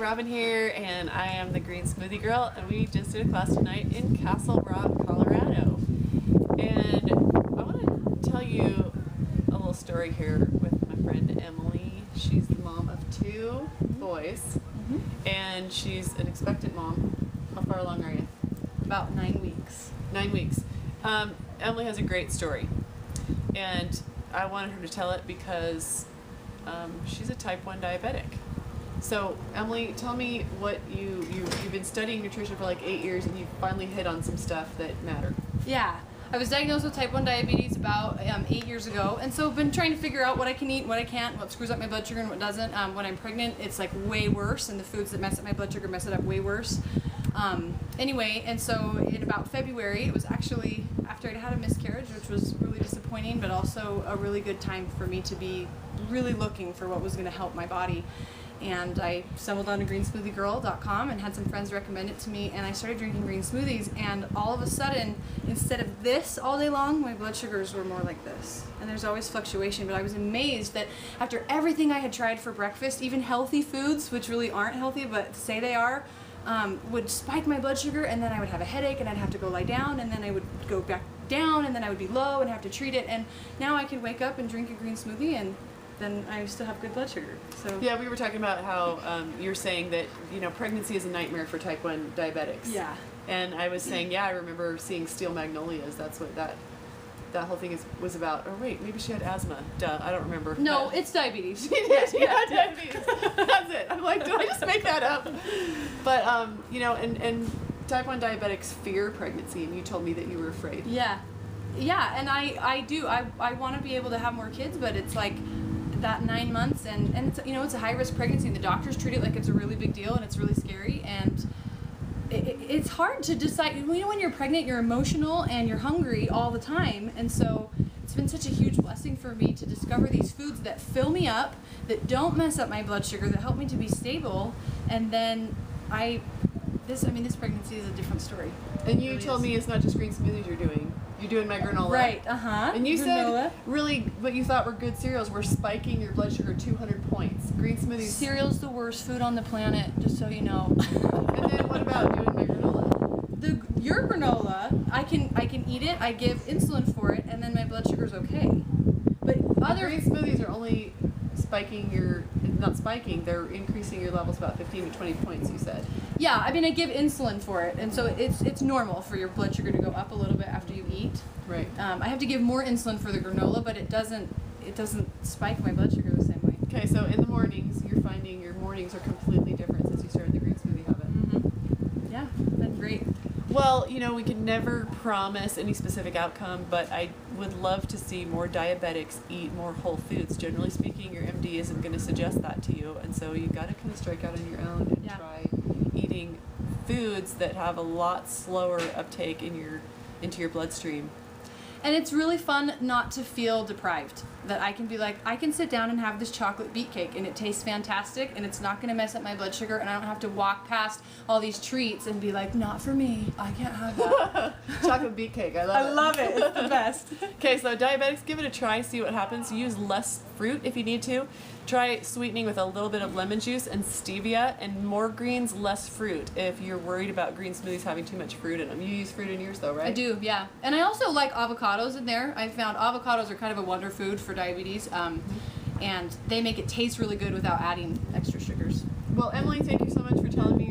Robin here, and I am the Green Smoothie Girl, and we just did a class tonight in Castle Rock, Colorado. And I want to tell you a little story here with my friend Emily. She's the mom of two boys, and she's an expectant mom. How far along are you? About 9 weeks. 9 weeks. Emily has a great story, and I wanted her to tell it because she's a type 1 diabetic. So, Emily, tell me what you've been studying nutrition for like 8 years, and you finally hit on some stuff that matter. Yeah. I was diagnosed with type 1 diabetes about 8 years ago, and so I've been trying to figure out what I can eat and what I can't, what screws up my blood sugar and what doesn't. When I'm pregnant, it's like way worse, and the foods that mess up my blood sugar mess it up way worse. Anyway, and so in about February, it was actually after I'd had a miscarriage, which was really disappointing, but also a really good time for me to be really looking for what was going to help my body. And I stumbled onto GreenSmoothieGirl.com and had some friends recommend it to me, and I started drinking green smoothies, and all of a sudden, instead of this all day long, my blood sugars were more like this. And there's always fluctuation, but I was amazed that after everything I had tried for breakfast, even healthy foods, which really aren't healthy but say they are, would spike my blood sugar, and then I would have a headache, and I'd have to go lie down, and then I would go back down, and then I would be low and have to treat it. And now I can wake up and drink a green smoothie, and then I still have good blood sugar. So yeah, we were talking about how you're saying that pregnancy is a nightmare for type 1 diabetics. Yeah. And I was saying, yeah, I remember seeing steel magnolias. That's what that whole thing was about. Or wait, maybe she had asthma. Duh, I don't remember. No, it's diabetes. She did. She had diabetes. That's it. I'm like, did I just make that up? But and type 1 diabetics fear pregnancy, and you told me that you were afraid. Yeah, and I do. I want to be able to have more kids, but it's like that 9 months, and it's, it's a high risk pregnancy, and the doctors treat it like it's a really big deal, and it's really scary, and it's hard to decide. When you're pregnant, you're emotional and you're hungry all the time, and so it's been such a huge blessing for me to discover these foods that fill me up, that don't mess up my blood sugar, that help me to be stable, and then this pregnancy is a different story. And you told me it's not just green smoothies you're doing. You're doing my granola. Right, And you said really what you thought were good cereals were spiking your blood sugar 200 points. Green smoothies. Cereal's the worst food on the planet, just so you know. And then what about doing my granola? Your granola, I can eat it, I give insulin for it, and then my blood sugar's okay. But other green smoothies are only they're increasing your levels about 15 to 20 points, you said. Yeah, I give insulin for it, and so it's normal for your blood sugar to go up a little bit after you eat. Right. I have to give more insulin for the granola, but it doesn't spike my blood sugar the same way. Okay, so in the mornings, you're finding your mornings are completely different since you started the green smoothie habit. Mm-hmm. Yeah, that's great. Well, we can never promise any specific outcome, but I would love to see more diabetics eat more whole foods. Generally speaking, your MD isn't going to suggest that to you, and so you've got to kind of strike out on your own and try eating foods that have a lot slower uptake into your bloodstream. And it's really fun not to feel deprived. That I can be like, I can sit down and have this chocolate beet cake, and it tastes fantastic, and it's not going to mess up my blood sugar, and I don't have to walk past all these treats and be like, not for me, I can't have that. Chocolate beet cake, I love it. I love it, it's the best. Okay, so diabetics, give it a try, see what happens. Use less fruit if you need to. Try sweetening with a little bit of lemon juice and stevia, and more greens, less fruit if you're worried about green smoothies having too much fruit in them. You use fruit in yours though, right? I do, yeah. And I also like avocados in there. I found avocados are kind of a wonder food for diabetes, and they make it taste really good without adding extra sugars. Well, Emily, thank you so much for telling me